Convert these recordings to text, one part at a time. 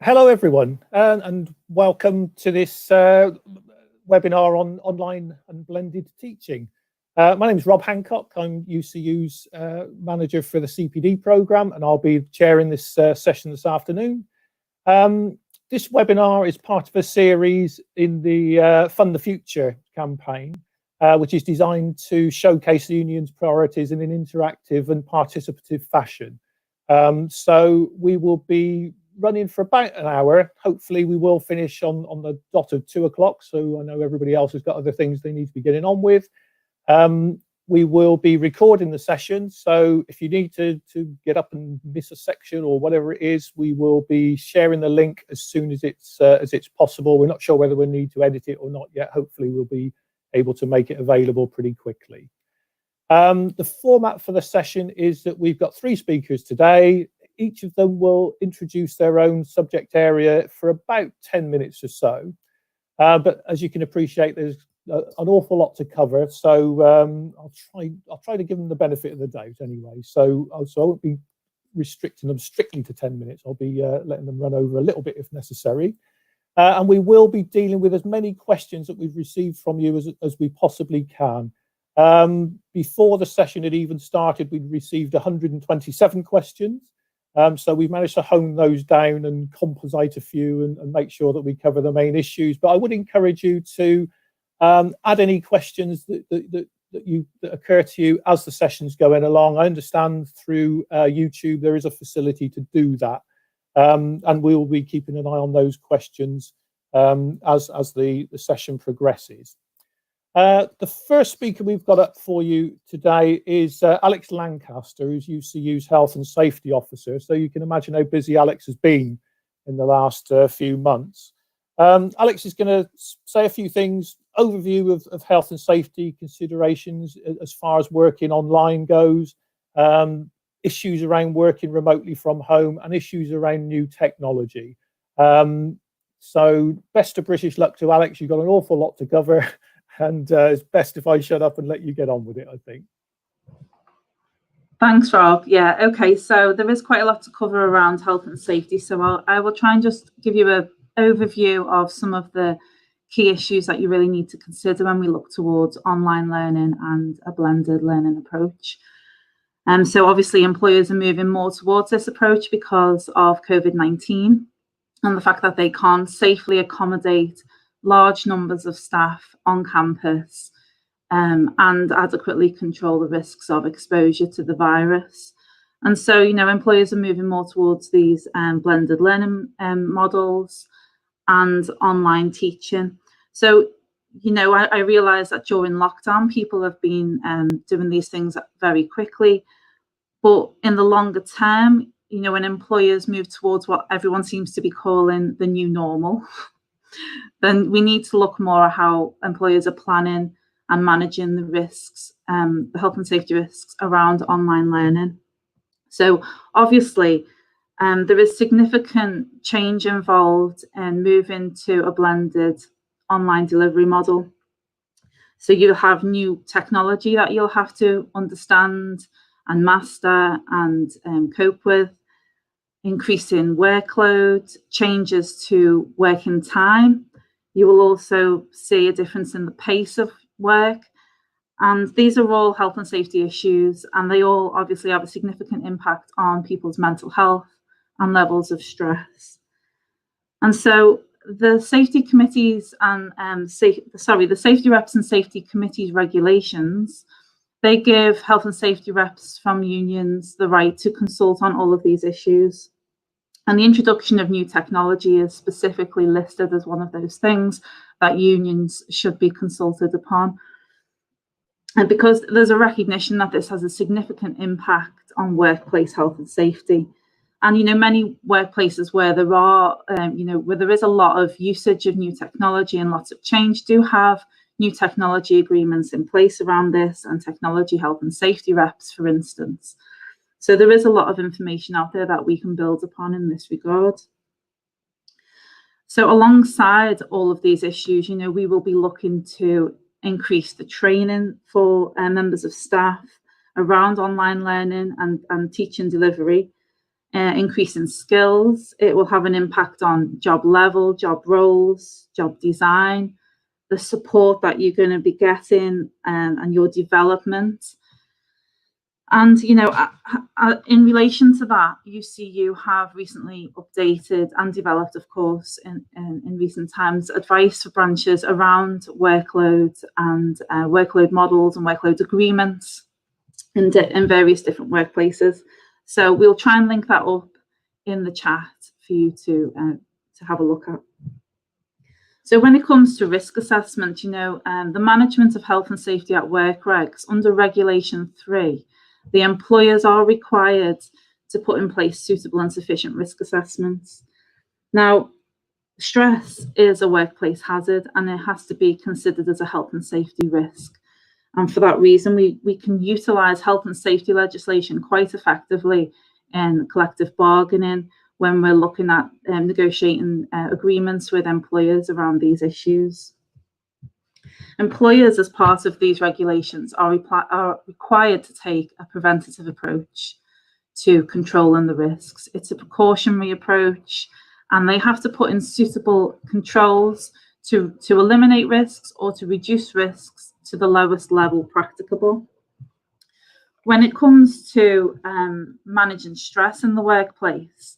Hello everyone, and welcome to this webinar on online and blended teaching. My name is Rob Hancock. I'm UCU's manager for the CPD programme, and I'll be chairing this session this afternoon. This webinar is part of a series in the Fund the Future campaign, which is designed to showcase the union's priorities in an interactive and participative fashion. So we will be running for about an hour. Hopefully we will finish on the dot of 2 o'clock, so I know everybody else has got other things they need to be getting on with. We will be recording the session, so if you need to get up and miss a section or whatever it is, we will be sharing the link as soon as it's possible. We're not sure whether we need to edit it or not yet. Hopefully we'll be able to make it available pretty quickly. The format for the session is that we've got 3 speakers today. Each of them will introduce their own subject area for about 10 minutes or so. But as you can appreciate, there's an awful lot to cover. So I'll try to give them the benefit of the doubt anyway. So I won't be restricting them strictly to 10 minutes. I'll be letting them run over a little bit if necessary. And we will be dealing with as many questions that we've received from you as we possibly can. Before the session had even started, we'd received 127 questions. So we've managed to hone those down and composite a few and make sure that we cover the main issues. But I would encourage you to add any questions that occur to you as the session's going along. I understand through YouTube there is a facility to do that. And we will be keeping an eye on those questions as the session progresses. The first speaker we've got up for you today is Alex Lancaster, who's UCU's Health and Safety Officer. So you can imagine how busy Alex has been in the last few months. Alex is going to say a few things, overview of health and safety considerations as far as working online goes, issues around working remotely from home, and issues around new technology. So best of British luck to Alex. You've got an awful lot to cover. And it's best if I shut up and let you get on with it, I think. Thanks, Rob. Yeah, okay, so there is quite a lot to cover around health and safety. So I will try and just give you an overview of some of the key issues that you really need to consider when we look towards online learning and a blended learning approach. So obviously employers are moving more towards this approach because of COVID-19 and the fact that they can't safely accommodate large numbers of staff on campus and adequately control the risks of exposure to the virus. And so, employers are moving more towards these blended learning models and online teaching. So, I realize that during lockdown, people have been doing these things very quickly. But in the longer term, when employers move towards what everyone seems to be calling the new normal, then we need to look more at how employers are planning and managing the risks, the health and safety risks around online learning. So obviously, there is significant change involved in moving to a blended online delivery model. So you'll have new technology that you'll have to understand and master and cope with. Increasing workload, changes to working time. You will also see a difference in the pace of work. And these are all health and safety issues, and they all obviously have a significant impact on people's mental health and levels of stress. And so the safety committees and the safety reps and safety committees regulations, they give health and safety reps from unions the right to consult on all of these issues. And the introduction of new technology is specifically listed as one of those things that unions should be consulted upon. And because there's a recognition that this has a significant impact on workplace health and safety. And, many workplaces where there are, where there is a lot of usage of new technology and lots of change do have new technology agreements in place around this, and technology health and safety reps, for instance. So there is a lot of information out there that we can build upon in this regard. So alongside all of these issues, we will be looking to increase the training for members of staff around online learning and teaching delivery. increase in skills. It will have an impact on job level, job roles, job design, the support that you're going to be getting, and your development. And, you know, in relation to that, UCU have recently updated and developed, of course, in recent times, advice for branches around workload and workload models and workload agreements in various different workplaces. So we'll try and link that up in the chat for you to have a look at. So when it comes to risk assessment, you know, the management of health and safety at work regs under Regulation 3, the employers are required to put in place suitable and sufficient risk assessments. Now, stress is a workplace hazard and it has to be considered as a health and safety risk. And for that reason, we can utilise health and safety legislation quite effectively in collective bargaining when we're looking at negotiating agreements with employers around these issues. Employers, as part of these regulations, are required to take a preventative approach to controlling the risks. It's a precautionary approach, and they have to put in suitable controls to eliminate risks or to reduce risks to the lowest level practicable. When it comes to managing stress in the workplace,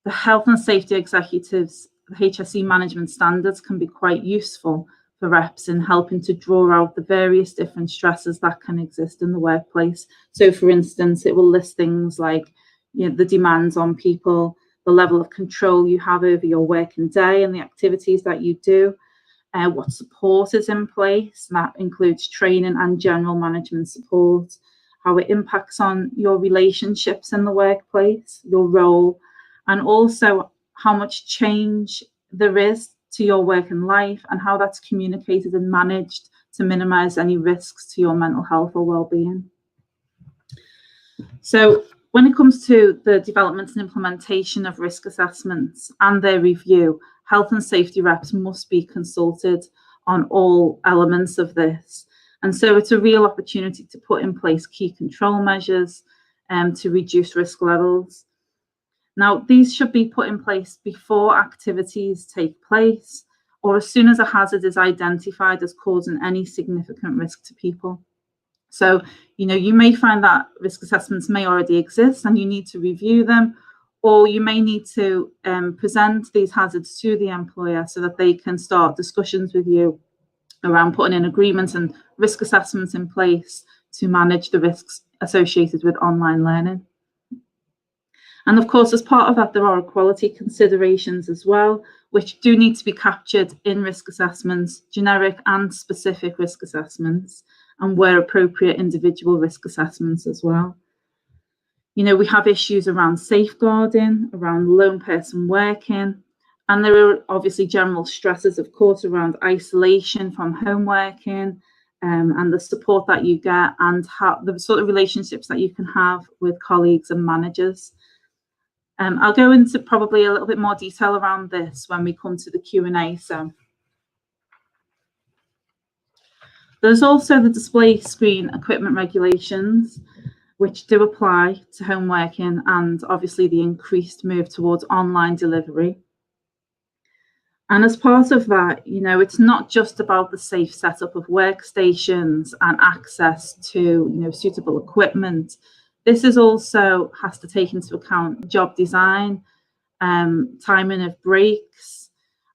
the health and safety executives, the HSE management standards can be quite useful for reps in helping to draw out the various different stresses that can exist in the workplace. So, for instance, it will list things like, you know, the demands on people, the level of control you have over your working day and the activities that you do, what support is in place, and that includes training and general management support, how it impacts on your relationships in the workplace, your role, and also how much change there is to your working life and how that's communicated and managed to minimize any risks to your mental health or well-being. So when it comes to the development and implementation of risk assessments and their review, health and safety reps must be consulted on all elements of this. And so it's a real opportunity to put in place key control measures to reduce risk levels. Now, these should be put in place before activities take place or as soon as a hazard is identified as causing any significant risk to people. So, you know, you may find that risk assessments may already exist and you need to review them, or you may need to present these hazards to the employer so that they can start discussions with you around putting in agreements and risk assessments in place to manage the risks associated with online learning. And of course, as part of that, there are equality considerations as well, which do need to be captured in risk assessments, generic and specific risk assessments, and where appropriate, individual risk assessments as well. You know, we have issues around safeguarding, around lone person working, and there are obviously general stresses, of course, around isolation from home working, and the support that you get and how the sort of relationships that you can have with colleagues and managers. I'll go into probably a little bit more detail around this when we come to the Q&A. So there's also the display screen equipment regulations, which do apply to home working and obviously the increased move towards online delivery. And as part of that, you know, it's not just about the safe setup of workstations and access to, you know, suitable equipment. This is also has to take into account job design, timing of breaks,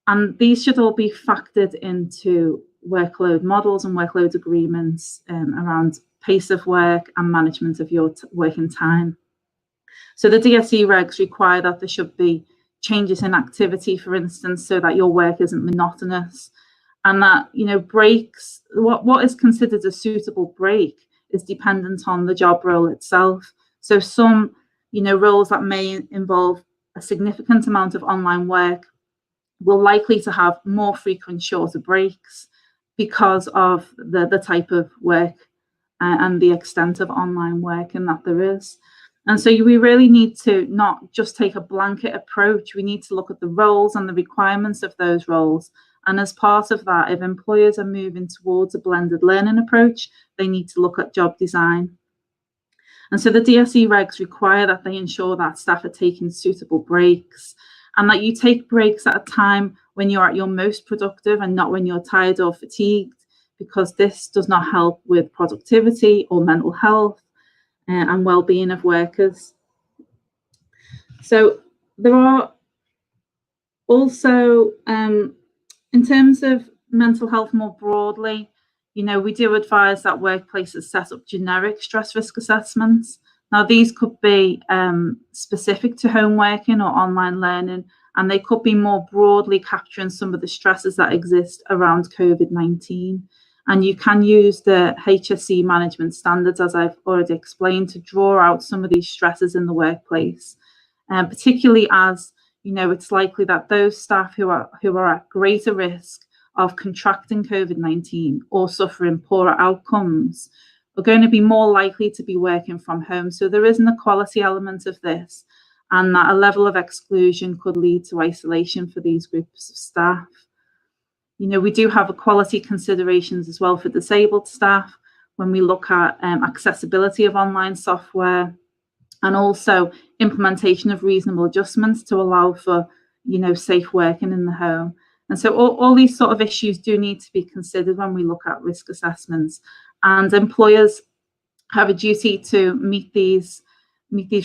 and these should all be factored into workload models and workload agreements around pace of work and management of your working time. So the DSE regs require that there should be changes in activity, for instance, so that your work isn't monotonous, and that, you know, breaks, what is considered a suitable break is dependent on the job role itself. So some, you know, roles that may involve a significant amount of online work will likely to have more frequent shorter breaks because of the type of work and the extent of online work and that there is. And so we really need to not just take a blanket approach. We need to look at the roles and the requirements of those roles. And as part of that, if employers are moving towards a blended learning approach, they need to look at job design. And so the DSE regs require that they ensure that staff are taking suitable breaks, and that you take breaks at a time when you're at your most productive and not when you're tired or fatigued, because this does not help with productivity or mental health and well-being of workers. So there are also, in terms of mental health more broadly, we do advise that workplaces set up generic stress risk assessments. Now, these could be specific to home working or online learning, and they could be more broadly capturing some of the stresses that exist around COVID-19. And you can use the HSE management standards, as I've already explained, to draw out some of these stresses in the workplace, particularly as it's likely that those staff who are at greater risk of contracting COVID-19 or suffering poorer outcomes are going to be more likely to be working from home. So there is an equality element of this, and that a level of exclusion could lead to isolation for these groups of staff. We do have equality considerations as well for disabled staff when we look at accessibility of online software, and also implementation of reasonable adjustments to allow for, safe working in the home. And so all these sort of issues do need to be considered when we look at risk assessments, and employers have a duty to meet these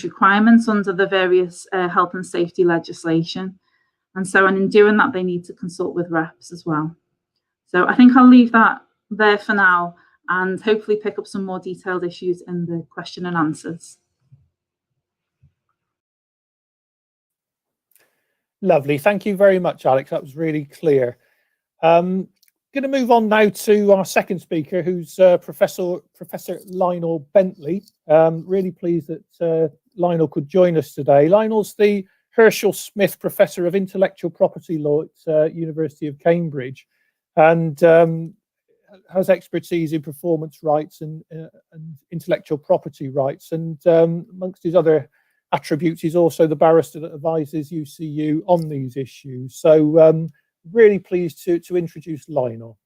requirements under the various health and safety legislation. And in doing that, they need to consult with reps as well. So I think I'll leave that there for now and hopefully pick up some more detailed issues in the question and answers. Lovely. Thank you very much, Alex. That was really clear. Going to move on now to our second speaker, who's Professor Lionel Bentley. Really pleased that Lionel could join us today. Lionel's the Herschel Smith Professor of Intellectual Property Law at University of Cambridge, and has expertise in performance rights and intellectual property rights. And amongst his other attributes, he's also the barrister that advises UCU on these issues. So really pleased to introduce Lionel.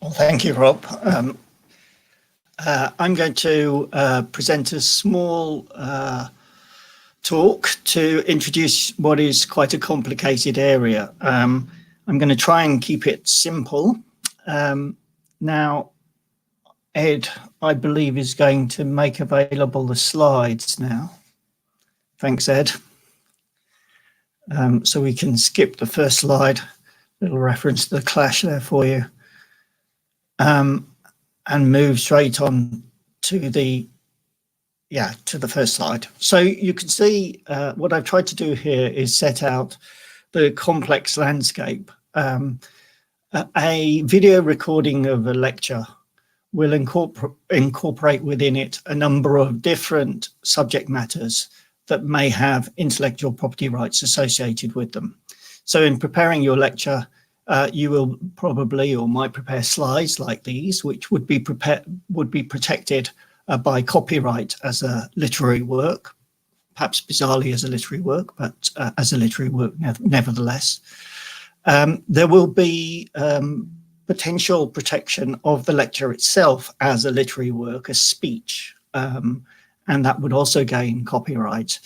Well, thank you, Rob. I'm going to present a small talk to introduce what is quite a complicated area. I'm going to try and keep it simple. Now, Ed, I believe, is going to make available the slides now. Thanks, Ed. So we can skip the first slide, little reference to the clash there for you, and move straight on to the first slide. So you can see what I've tried to do here is set out the complex landscape. A video recording of a lecture will incorporate within it a number of different subject matters that may have intellectual property rights associated with them. So in preparing your lecture, you will probably or might prepare slides like these, which would be protected by copyright as a literary work, perhaps bizarrely as a literary work, but as a literary work nevertheless. There will be potential protection of the lecture itself as a literary work, a speech, and that would also gain copyright.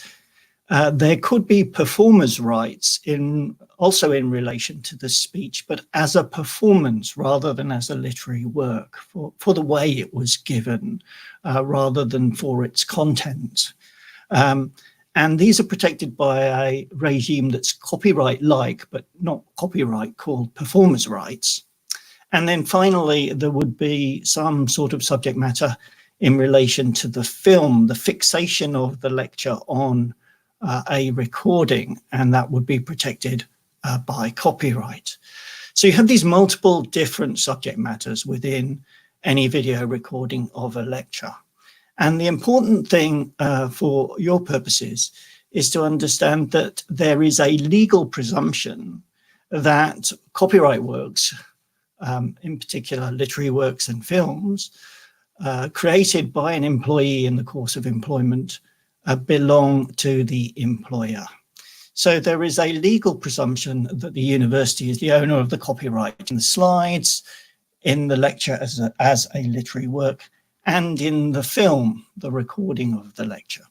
There could be performers' rights also in relation to the speech, but as a performance rather than as a literary work, for the way it was given rather than for its content. And these are protected by a regime that's copyright-like, but not copyright, called performers' rights. And then finally, there would be some sort of subject matter in relation to the film, the fixation of the lecture on a recording, and that would be protected by copyright. So you have these multiple different subject matters within any video recording of a lecture. And the important thing for your purposes is to understand that there is a legal presumption that copyright works, in particular literary works and films, created by an employee in the course of employment, belong to the employer. So there is a legal presumption that the university is the owner of the copyright in the slides, in the lecture as a literary work, and in the film, the recording of the lecture.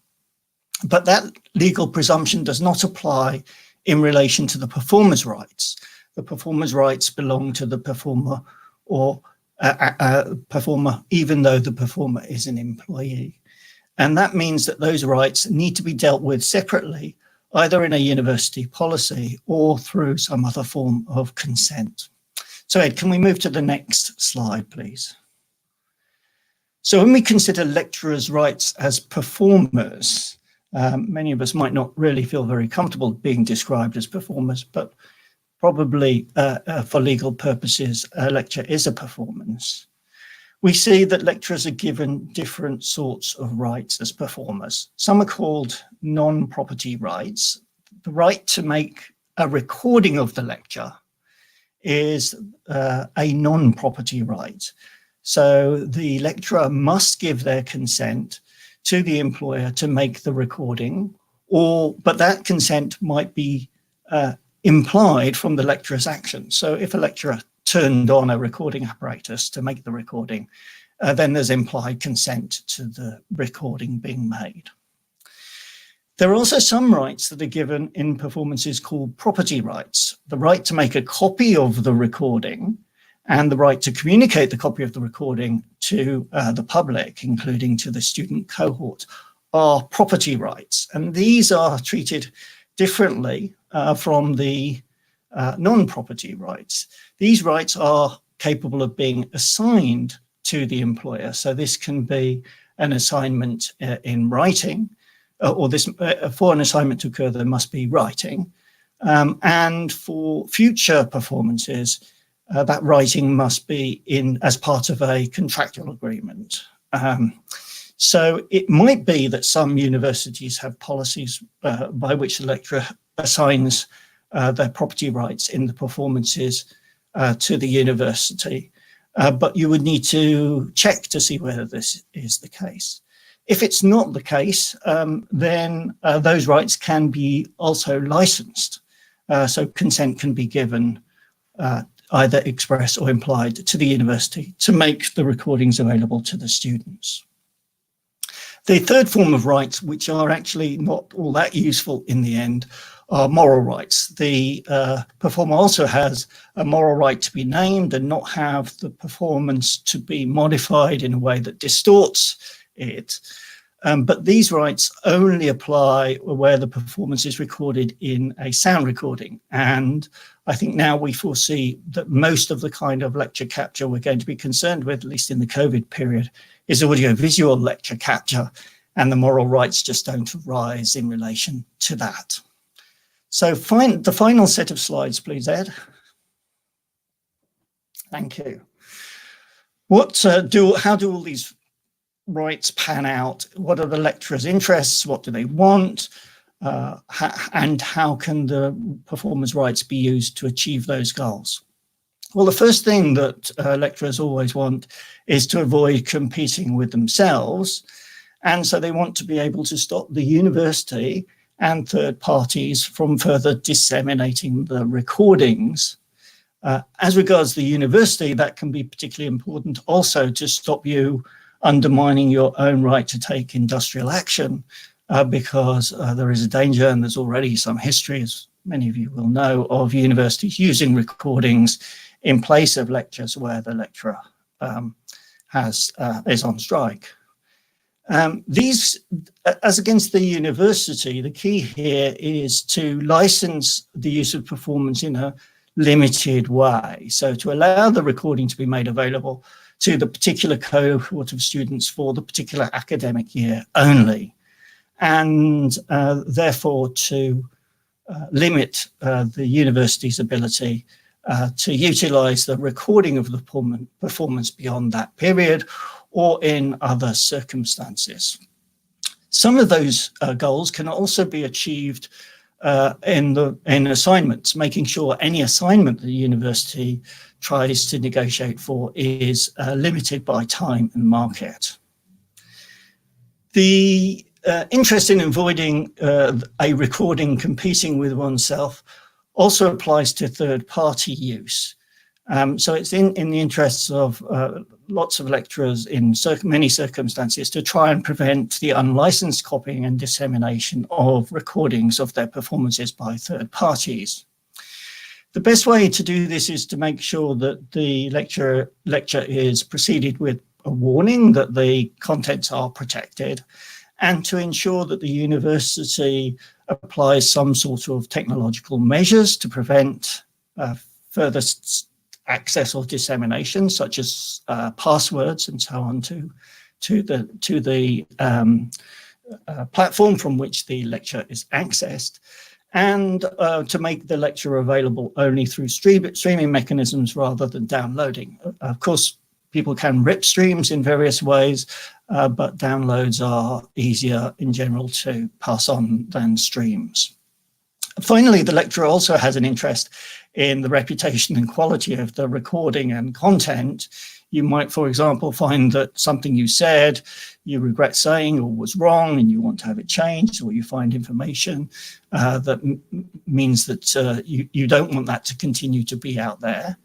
But that legal presumption does not apply in relation to the performer's rights. The performer's rights belong to the performer or performer, even though the performer is an employee. And that means that those rights need to be dealt with separately, either in a university policy or through some other form of consent. So Ed, can we move to the next slide, please? So when we consider lecturers' rights as performers, many of us might not really feel very comfortable being described as performers, but probably for legal purposes, a lecture is a performance. We see that lecturers are given different sorts of rights as performers. Some are called non-property rights. The right to make a recording of the lecture is a non-property right. So the lecturer must give their consent to the employer to make the recording, but that consent might be implied from the lecturer's action. So if a lecturer turned on a recording apparatus to make the recording, then there's implied consent to the recording being made. There are also some rights that are given in performances called property rights. The right to make a copy of the recording and the right to communicate the copy of the recording to the public, including to the student cohort, are property rights. And these are treated differently from the non-property rights. These rights are capable of being assigned to the employer. So this can be an assignment in writing, or this for an assignment to occur, there must be writing. And for future performances, that writing must be in as part of a contractual agreement. So it might be that some universities have policies by which the lecturer assigns their property rights in the performances to the university, but you would need to check to see whether this is the case. If it's not the case, then those rights can be also licensed. So consent can be given either express or implied to the university to make the recordings available to the students. The third form of rights, which are actually not all that useful in the end, are moral rights. The performer also has a moral right to be named and not have the performance to be modified in a way that distorts it. But these rights only apply where the performance is recorded in a sound recording. And I think now we foresee that most of the kind of lecture capture we're going to be concerned with, at least in the COVID period, is audio-visual lecture capture, and the moral rights just don't arise in relation to that. So the final set of slides, please, Ed. Thank you. How do all these rights pan out? What are the lecturer's interests? What do they want? And how can the performer's rights be used to achieve those goals? Well, the first thing that lecturers always want is to avoid competing with themselves. And so they want to be able to stop the university and third parties from further disseminating the recordings. As regards the university, that can be particularly important also to stop you undermining your own right to take industrial action, because there is a danger, and there's already some history, as many of you will know, of universities using recordings in place of lectures where the lecturer is on strike. As against the university, the key here is to license the use of performance in a limited way. So to allow the recording to be made available to the particular cohort of students for the particular academic year only, and therefore to limit the university's ability to utilize the recording of the performance beyond that period or in other circumstances. Some of those goals can also be achieved in assignments, making sure any assignment the university tries to negotiate for is limited by time and market. The interest in avoiding a recording competing with oneself also applies to third-party use. So it's in the interests of lots of lecturers in many circumstances to try and prevent the unlicensed copying and dissemination of recordings of their performances by third parties. The best way to do this is to make sure that the lecture is preceded with a warning that the contents are protected, and to ensure that the university applies some sort of technological measures to prevent further access or dissemination, such as passwords and so on, to the platform from which the lecture is accessed, and to make the lecture available only through streaming mechanisms rather than downloading. Of course, people can rip streams in various ways, but downloads are easier in general to pass on than streams. Finally, the lecturer also has an interest in the reputation and quality of the recording and content. You might, for example, find that something you said you regret saying or was wrong and you want to have it changed, or you find information that means that you don't want that to continue to be out there.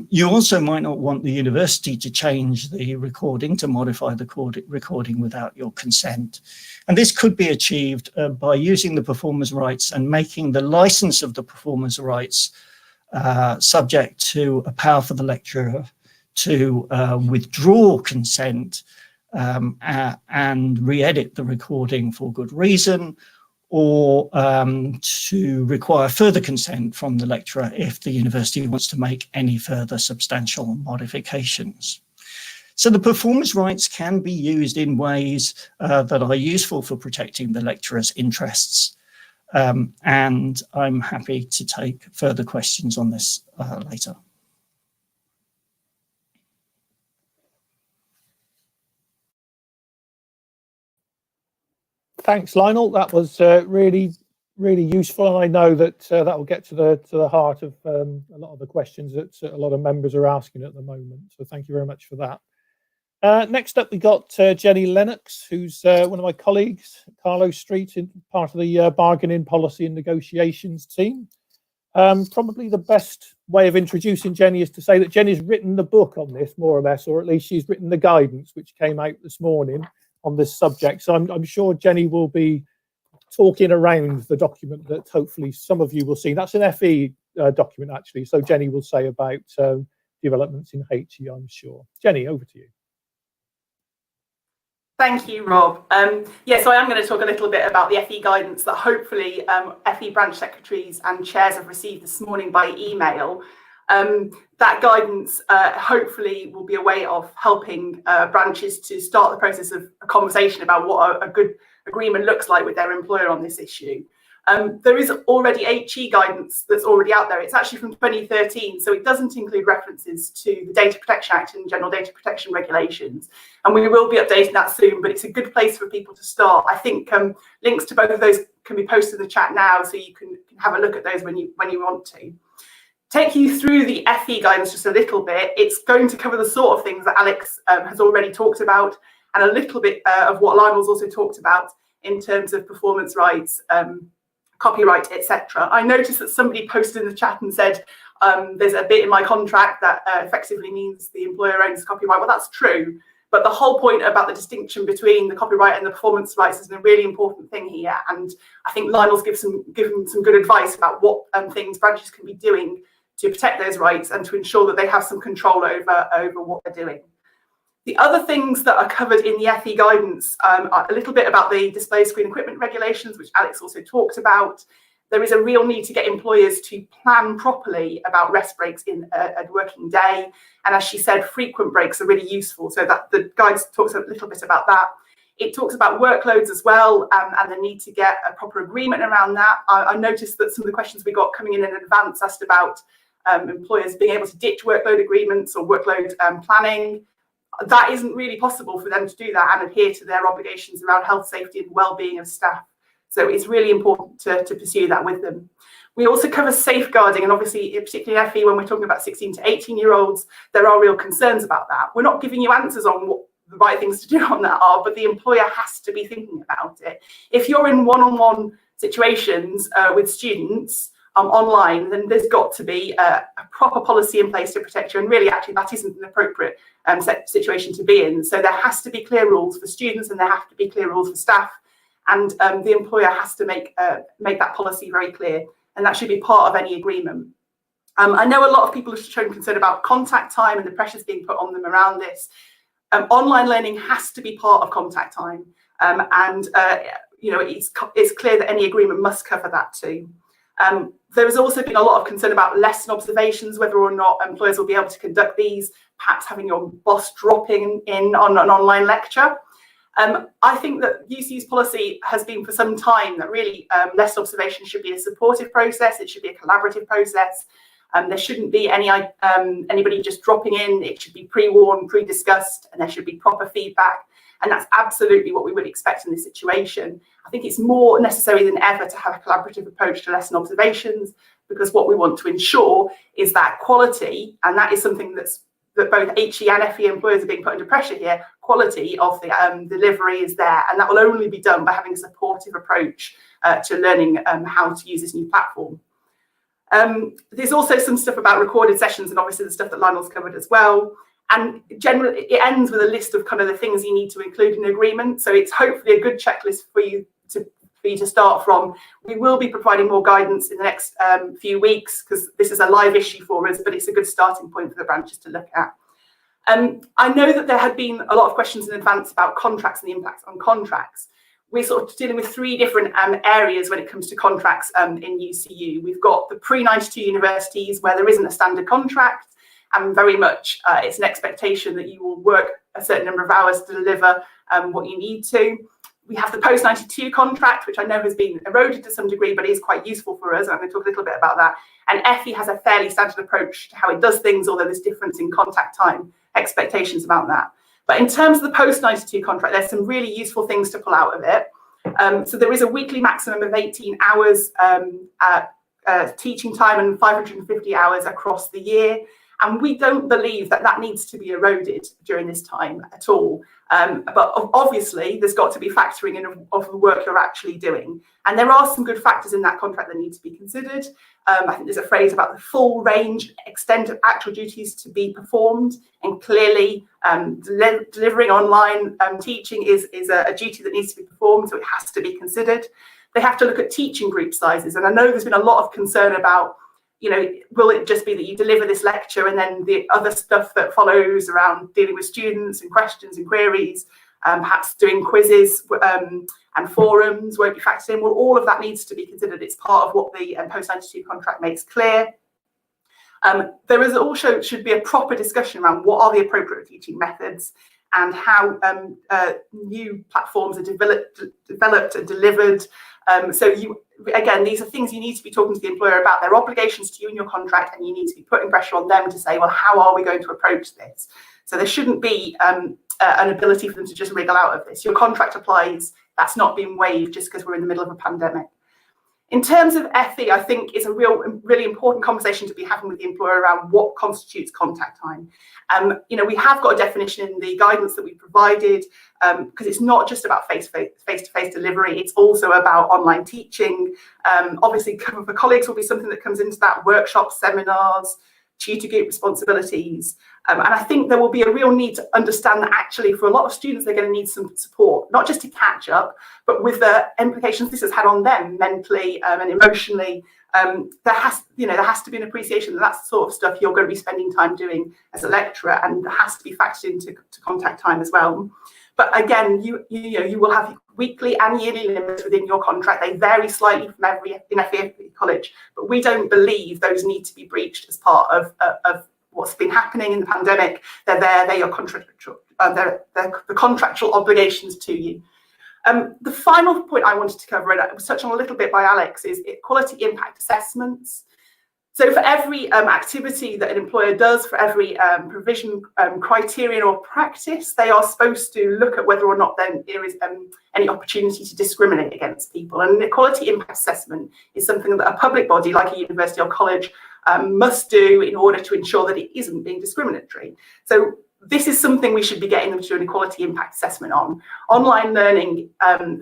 You also might not want the university to change the recording, to modify the recording without your consent. And this could be achieved by using the performer's rights and making the license of the performer's rights subject to a power for the lecturer to withdraw consent and re-edit the recording for good reason, or to require further consent from the lecturer if the university wants to make any further substantial modifications. So the performance rights can be used in ways that are useful for protecting the lecturer's interests. And I'm happy to take further questions on this later. Thanks, Lionel. That was really useful, and I know that that will get to the heart of a lot of the questions that a lot of members are asking at the moment. So thank you very much for that. Next up, we got Jenny Lennox, who's one of my colleagues, Carlos Street, part of the bargaining policy and negotiations team. Probably the best way of introducing Jenny is to say that Jenny's written the book on this, more or less, or at least she's written the guidance, which came out this morning on this subject. So I'm sure Jenny will be talking around the document that hopefully some of you will see. That's an FE document, actually. So Jenny will say about developments in HE, I'm sure. Jenny, over to you. Thank you, Rob. So I am going to talk a little bit about the FE guidance that hopefully FE branch secretaries and chairs have received this morning by email. That guidance hopefully will be a way of helping branches to start the process of a conversation about what a good agreement looks like with their employer on this issue. There is already HE guidance that's already out there. It's actually from 2013, so it doesn't include references to the Data Protection Act and General Data Protection Regulations. And we will be updating that soon, but it's a good place for people to start. I think links to both of those can be posted in the chat now, so you can have a look at those when you want to. Take you through the FE guidance just a little bit. It's going to cover the sort of things that Alex has already talked about, and a little bit of what Lionel's also talked about in terms of performance rights, copyright, etc. I noticed that somebody posted in the chat and said there's a bit in my contract that effectively means the employer owns copyright. Well, that's true, but the whole point about the distinction between the copyright and the performance rights is a really important thing here, and I think Lionel's given some good advice about what things branches can be doing to protect those rights and to ensure that they have some control over what they're doing. The other things that are covered in the FE guidance are a little bit about the display screen equipment regulations, which Alex also talked about. There is a real need to get employers to plan properly about rest breaks in a working day. And as she said, frequent breaks are really useful. So that the guidance talks a little bit about that. It talks about workloads as well, and the need to get a proper agreement around that. I noticed that some of the questions we got coming in advance asked about employers being able to ditch workload agreements or workload planning. That isn't really possible for them to do that and adhere to their obligations around health, safety and well-being of staff. So it's really important to pursue that with them. We also cover safeguarding, and obviously, particularly FE, when we're talking about 16 to 18-year-olds, there are real concerns about that. We're not giving you answers on what the right things to do on that are, but the employer has to be thinking about it. If you're in one-on-one situations with students, online, then there's got to be a proper policy in place to protect you. And really, actually, that isn't an appropriate situation to be in. So there has to be clear rules for students, and there have to be clear rules for staff. And the employer has to make that policy very clear, and that should be part of any agreement. I know a lot of people have shown concern about contact time and the pressures being put on them around this. Online learning has to be part of contact time, and it's clear that any agreement must cover that too. There has also been a lot of concern about lesson observations, whether or not employers will be able to conduct these, perhaps having your boss dropping in on an online lecture. I think that UCU's policy has been for some time that really lesson observation should be a supportive process. It should be a collaborative process. There shouldn't be anybody just dropping in. It should be pre-warned, pre-discussed, and there should be proper feedback. And that's absolutely what we would expect in this situation. I think it's more necessary than ever to have a collaborative approach to lesson observations, because what we want to ensure is that quality, and that is something that both HE and FE employers are being put under pressure here, quality of the delivery is there, and that will only be done by having a supportive approach to learning how to use this new platform. There's also some stuff about recorded sessions, and obviously the stuff that Lionel's covered as well. And generally, it ends with a list of kind of the things you need to include in an agreement. So it's hopefully a good checklist for you to start from. We will be providing more guidance in the next few weeks, because this is a live issue for us, but it's a good starting point for the branches to look at. I know that there had been a lot of questions in advance about contracts and the impacts on contracts. We're sort of dealing with three different areas when it comes to contracts in UCU. We've got the pre-92 universities where there isn't a standard contract, and very much it's an expectation that you will work a certain number of hours to deliver what you need to. We have the post-92 contract, which I know has been eroded to some degree, but is quite useful for us. I'm going to talk a little bit about that. And FE has a fairly standard approach to how it does things, although there's difference in contact time expectations about that. But in terms of the post-92 contract, there's some really useful things to pull out of it. So there is a weekly maximum of 18 hours teaching time and 550 hours across the year. And we don't believe that that needs to be eroded during this time at all. But obviously, there's got to be factoring in of the work you're actually doing. And there are some good factors in that contract that need to be considered. I think there's a phrase about the full range, extent of actual duties to be performed. And clearly, delivering online teaching is a duty that needs to be performed, so it has to be considered. They have to look at teaching group sizes. And I know there's been a lot of concern about, will it just be that you deliver this lecture and then the other stuff that follows around dealing with students and questions and queries, perhaps doing quizzes and forums won't be factored in? Well, all of that needs to be considered. It's part of what the post-92 contract makes clear. There is also should be a proper discussion around what are the appropriate teaching methods and how new platforms are developed and delivered. Again, these are things you need to be talking to the employer about. Their obligations to you in your contract, and you need to be putting pressure on them to say, well, how are we going to approach this? So there shouldn't be an ability for them to just wriggle out of this. Your contract applies. That's not being waived just because we're in the middle of a pandemic. In terms of FE, I think is a really important conversation to be having with the employer around what constitutes contact time. We have got a definition in the guidance that we provided, because it's not just about face-to-face delivery, it's also about online teaching. Obviously, cover for colleagues will be something that comes into that, workshops, seminars, tutor group responsibilities. And I think there will be a real need to understand that actually for a lot of students, they're going to need some support, not just to catch up, but with the implications this has had on them mentally and emotionally. There has to be an appreciation that that's the sort of stuff you're going to be spending time doing as a lecturer, and has to be factored into contact time as well. But again, you will have weekly and yearly limits within your contract. They vary slightly from in FE college, but we don't believe those need to be breached as part of what's been happening in the pandemic. They're there. They're your contractual. They're the contractual obligations to you. The final point I wanted to cover, and it was touched on a little bit by Alex, is quality impact assessments. So for every activity that an employer does, for every provision, criterion or practice, they are supposed to look at whether or not then there is any opportunity to discriminate against people. And the quality impact assessment is something that a public body like a university or college must do in order to ensure that it isn't being discriminatory. So this is something we should be getting them to do an equality impact assessment on. Online learning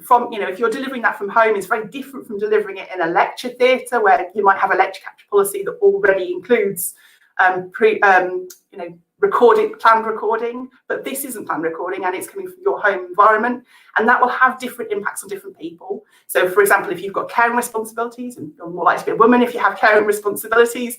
from, if you're delivering that from home is very different from delivering it in a lecture theatre, where you might have a lecture capture policy that already includes planned recording, but this isn't planned recording and it's coming from your home environment, and that will have different impacts on different people. So for example, if you've got caring responsibilities, and you're more likely to be a woman if you have caring responsibilities,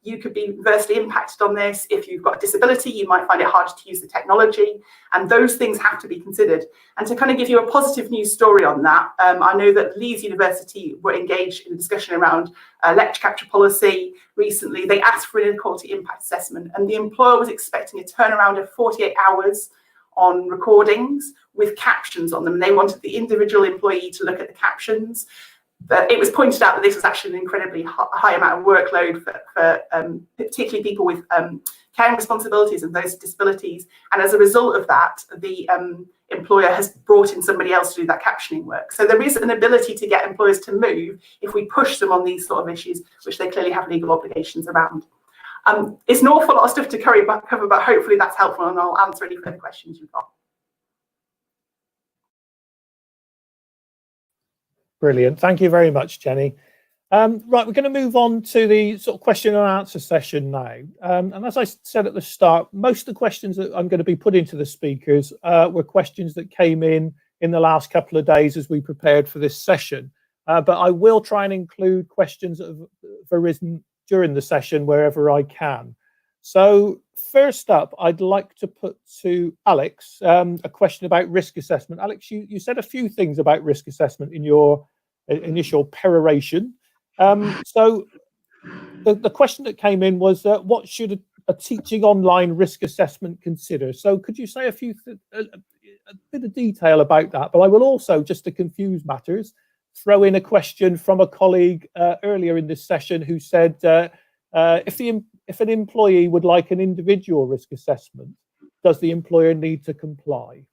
you could be adversely impacted on this. If you've got a disability, you might find it harder to use the technology, and those things have to be considered. And to kind of give you a positive news story on that, I know that Leeds University were engaged in a discussion around lecture capture policy recently. They asked for an inequality impact assessment, and the employer was expecting a turnaround of 48 hours on recordings with captions on them. And they wanted the individual employee to look at the captions. But it was pointed out that this was actually an incredibly high amount of workload for particularly people with caring responsibilities and those with disabilities. And as a result of that, the employer has brought in somebody else to do that captioning work. So there is an ability to get employers to move if we push them on these sort of issues, which they clearly have legal obligations around. It's an awful lot of stuff to cover, but hopefully that's helpful, and I'll answer any further questions you've got. Brilliant. Thank you very much, Jenny. Right, we're going to move on to the sort of question and answer session now. And as I said at the start, most of the questions that I'm going to be putting to the speakers were questions that came in the last couple of days as we prepared for this session. But I will try and include questions that have arisen during the session wherever I can. So first up, I'd like to put to Alex a question about risk assessment. Alex, you said a few things about risk assessment in your initial peroration. So the question that came in was, what should a teaching online risk assessment consider? So could you say a bit of detail about that? But I will also, just to confuse matters, throw in a question from a colleague earlier in this session who said, if an employee would like an individual risk assessment, does the employer need to comply?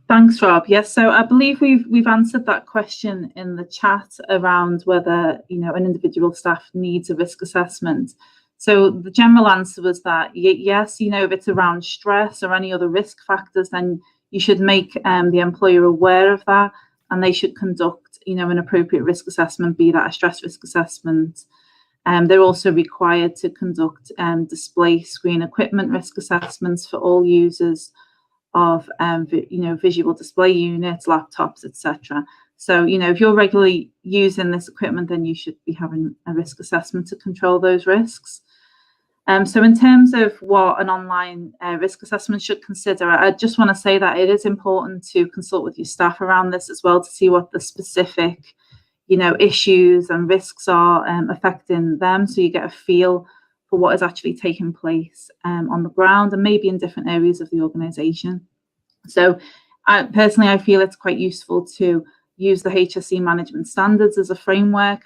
Thanks, Rob. Yes, so I believe we've answered that question in the chat around whether an individual staff needs a risk assessment. So the general answer was that yes, if it's around stress or any other risk factors, then you should make the employer aware of that, and they should conduct an appropriate risk assessment, be that a stress risk assessment. They're also required to conduct display screen equipment risk assessments for all users of visual display units, laptops, etc. So if you're regularly using this equipment, then you should be having a risk assessment to control those risks. So in terms of what an online risk assessment should consider, I just want to say that it is important to consult with your staff around this as well, to see what the specific issues and risks are affecting them, so you get a feel for what is actually taking place on the ground and maybe in different areas of the organisation. So personally, I feel it's quite useful to use the HSE management standards as a framework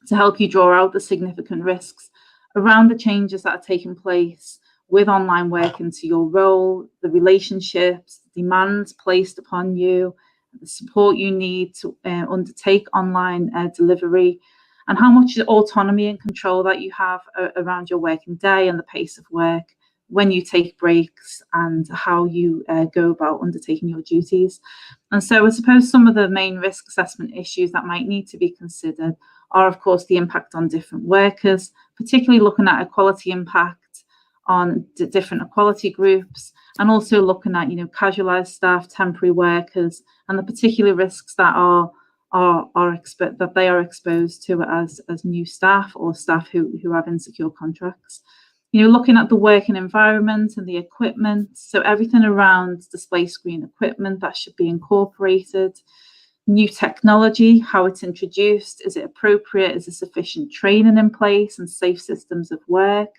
to help you draw out the significant risks around the changes that are taking place with online work into your role, the relationships, demands placed upon you, the support you need to undertake online delivery, and how much autonomy and control that you have around your working day and the pace of work, when you take breaks, and how you go about undertaking your duties. And so I suppose some of the main risk assessment issues that might need to be considered are, of course, the impact on different workers, particularly looking at equality impact on different equality groups, and also looking at casualised staff, temporary workers, and the particular risks that they are exposed to as new staff or staff who have insecure contracts. Looking at the working environment and the equipment, so everything around display screen equipment that should be incorporated, new technology, how it's introduced, is it appropriate, is there sufficient training in place and safe systems of work.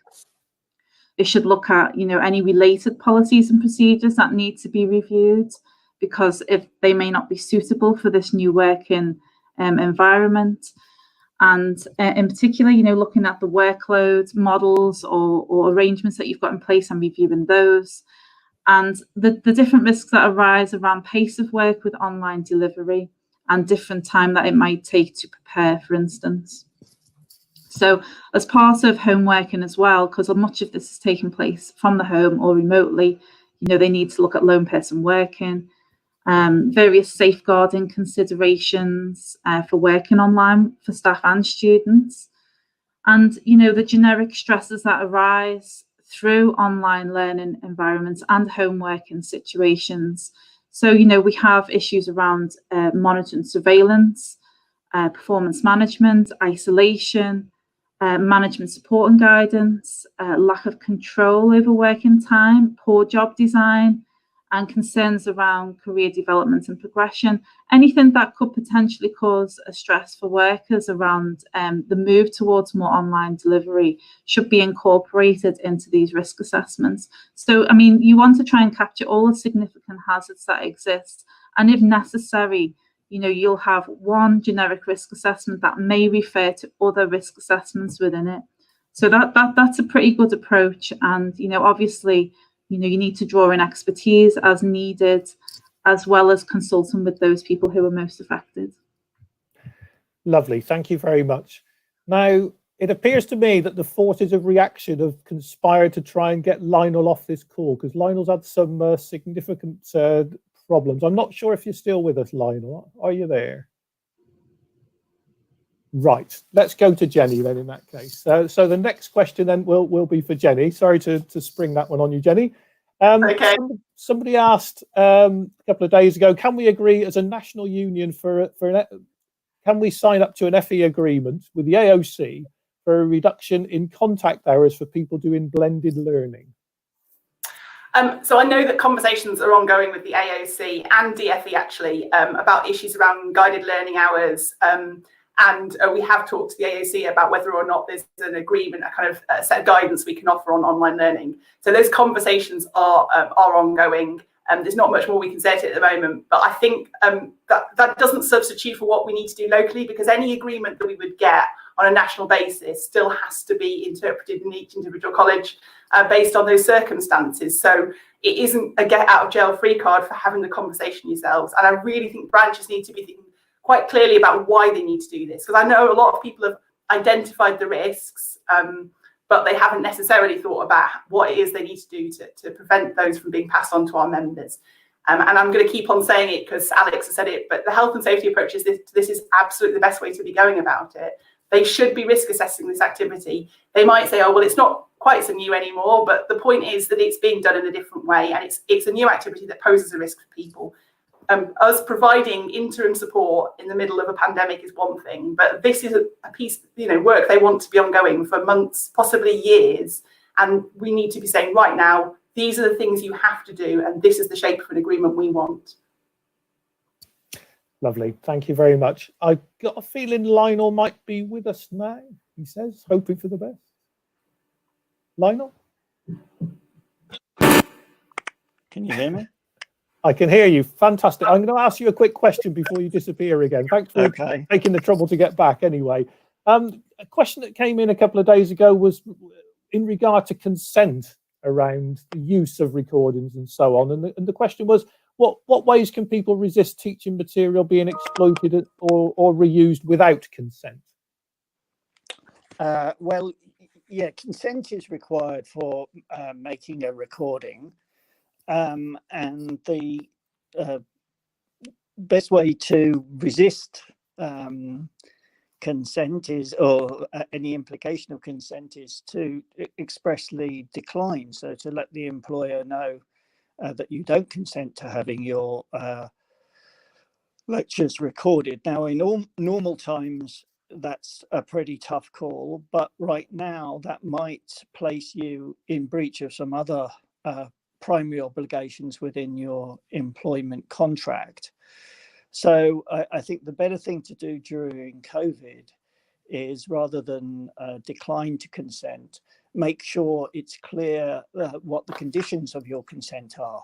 They should look at any related policies and procedures that need to be reviewed, because if they may not be suitable for this new working environment. And in particular, looking at the workloads, models or arrangements that you've got in place and reviewing those, and the different risks that arise around pace of work with online delivery and different time that it might take to prepare, for instance. So as part of home working as well, because much of this is taking place from the home or remotely, they need to look at lone person working, various safeguarding considerations for working online for staff and students, and the generic stresses that arise through online learning environments and home working situations. So we have issues around monitoring, surveillance, performance management, isolation, management support and guidance, lack of control over working time, poor job design, and concerns around career development and progression. Anything that could potentially cause a stress for workers around the move towards more online delivery should be incorporated into these risk assessments. So, you want to try and capture all the significant hazards that exist, and if necessary, you'll have one generic risk assessment that may refer to other risk assessments within it. So that's a pretty good approach. And, obviously, you need to draw in expertise as needed, as well as consulting with those people who are most affected. Lovely. Thank you very much. Now, it appears to me that the forces of reaction have conspired to try and get Lionel off this call, because Lionel's had some significant problems. I'm not sure if you're still with us, Lionel. Are you there? Right. Let's go to Jenny then in that case. So the next question then will be for Jenny. Sorry to spring that one on you, Jenny. Okay. Somebody asked a couple of days ago, can we agree as a national union can we sign up to an FE agreement with the AOC for a reduction in contact hours for people doing blended learning? So I know that conversations are ongoing with the AOC and DFE actually about issues around guided learning hours, and we have talked to the AOC about whether or not there's an agreement, a kind of set of guidance we can offer on online learning. So those conversations are ongoing. There's not much more we can say to it at the moment, but I think that doesn't substitute for what we need to do locally, because any agreement that we would get on a national basis still has to be interpreted in each individual college based on those circumstances. So it isn't a get out of jail free card for having the conversation yourselves. And I really think branches need to be thinking quite clearly about why they need to do this, because I know a lot of people have identified the risks, but they haven't necessarily thought about what it is they need to do to prevent those from being passed on to our members. And I'm going to keep on saying it because Alex has said it, but the health and safety approach is this is absolutely the best way to be going about it. They should be risk assessing this activity. They might say, oh, well, it's not quite so new anymore, but the point is that it's being done in a different way, and it's a new activity that poses a risk for people. Us providing interim support in the middle of a pandemic is one thing, but this is a piece, work they want to be ongoing for months, possibly years, and we need to be saying right now, these are the things you have to do, and this is the shape of an agreement we want. Lovely. Thank you very much. I've got a feeling Lionel might be with us now, he says, hoping for the best. Lionel? Can you hear me? I can hear you. Fantastic. I'm going to ask you a quick question before you disappear again. Thanks for taking the trouble to get back anyway. A question that came in a couple of days ago was in regard to consent around the use of recordings and so on. And the question was, what ways can people resist teaching material being exploited or reused without consent? Well, yeah, consent is required for making a recording. And the best way to resist consent or any implication of consent is to expressly decline. So to let the employer know that you don't consent to having your lectures recorded. Now, in normal times, that's a pretty tough call, but right now that might place you in breach of some other primary obligations within your employment contract. So I think the better thing to do during COVID is, rather than decline to consent, make sure it's clear what the conditions of your consent are,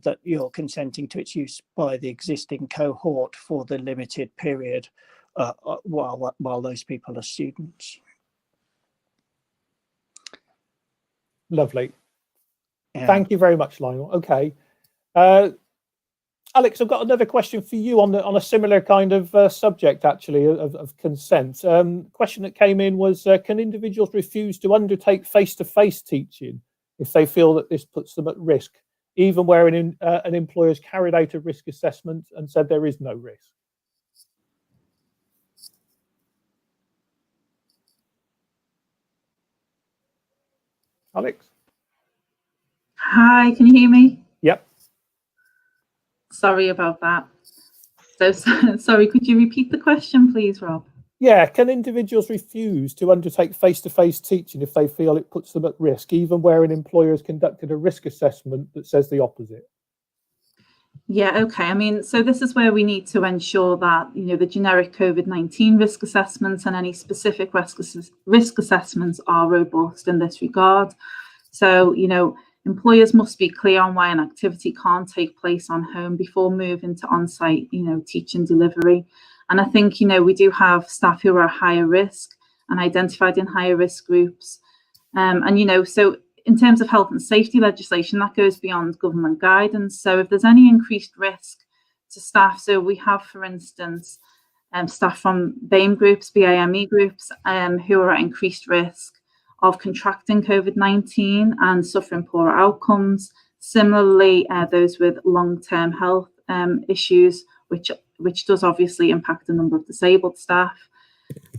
that you're consenting to its use by the existing cohort for the limited period while those people are students. Lovely. Yeah. Thank you very much, Lionel. Okay. Alex, I've got another question for you on a similar kind of subject, actually, of consent. Question that came in was, can individuals refuse to undertake face-to-face teaching if they feel that this puts them at risk, even where an employer has carried out a risk assessment and said there is no risk? Alex? Hi, can you hear me? Yep. Sorry about that. So sorry, could you repeat the question, please, Rob? Yeah, can individuals refuse to undertake face-to-face teaching if they feel it puts them at risk, even where an employer has conducted a risk assessment that says the opposite? Yeah, okay. I mean, so this is where we need to ensure that, the generic COVID-19 risk assessments and any specific risk assessments are robust in this regard. So, employers must be clear on why an activity can't take place on home before moving to on-site, teaching delivery. And I think, we do have staff who are higher risk and identified in higher risk groups. So in terms of health and safety legislation, that goes beyond government guidance. So if there's any increased risk to staff, so we have, for instance, staff from BAME groups, BAME groups, who are at increased risk of contracting COVID-19 and suffering poorer outcomes. Similarly, those with long-term health issues, which does obviously impact the number of disabled staff.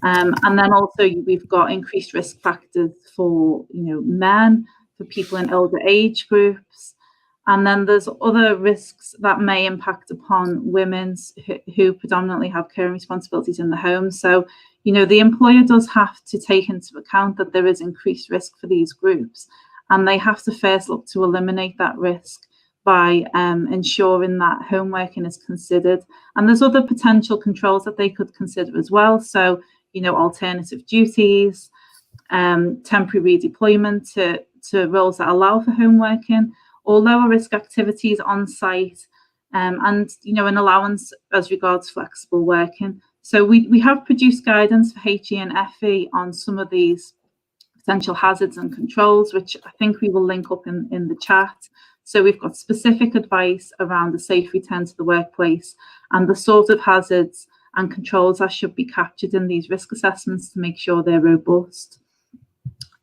And then also we've got increased risk factors for men, for people in older age groups. And then there's other risks that may impact upon women who predominantly have caring responsibilities in the home. So, the employer does have to take into account that there is increased risk for these groups, and they have to first look to eliminate that risk by ensuring that home working is considered. And there's other potential controls that they could consider as well. So, alternative duties, temporary redeployment to roles that allow for home working, or lower risk activities on site, and an allowance as regards flexible working. So we have produced guidance for HE and FE on some of these potential hazards and controls, which I think we will link up in the chat. So we've got specific advice around the safe return to the workplace and the sort of hazards and controls that should be captured in these risk assessments to make sure they're robust.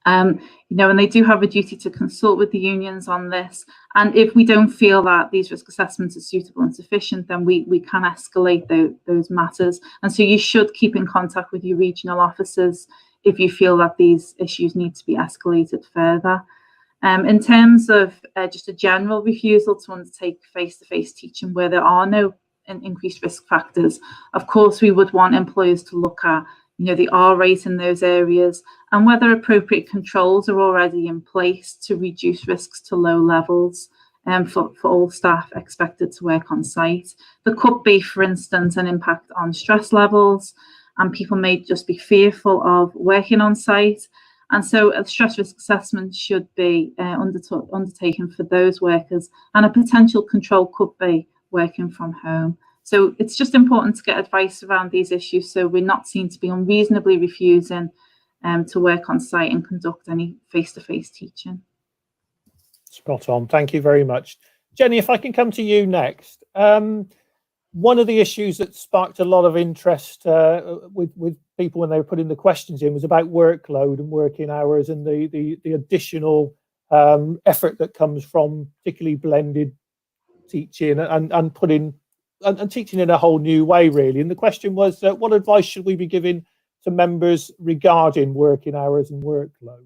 And they do have a duty to consult with the unions on this. And if we don't feel that these risk assessments are suitable and sufficient, then we can escalate those matters. And so you should keep in contact with your regional officers if you feel that these issues need to be escalated further. In terms of just a general refusal to undertake face-to-face teaching where there are no increased risk factors, of course, we would want employers to look at the R rate in those areas and whether appropriate controls are already in place to reduce risks to low levels for all staff expected to work on site. There could be, for instance, an impact on stress levels, and people may just be fearful of working on site. And so a stress risk assessment should be undertaken for those workers, and a potential control could be working from home. So it's just important to get advice around these issues so we're not seen to be unreasonably refusing to work on site and conduct any face-to-face teaching. Spot on. Thank you very much. Jenny, if I can come to you next. One of the issues that sparked a lot of interest with people when they were putting the questions in was about workload and working hours and the additional effort that comes from particularly blended teaching and teaching in a whole new way, really. And the question was, what advice should we be giving to members regarding working hours and workload?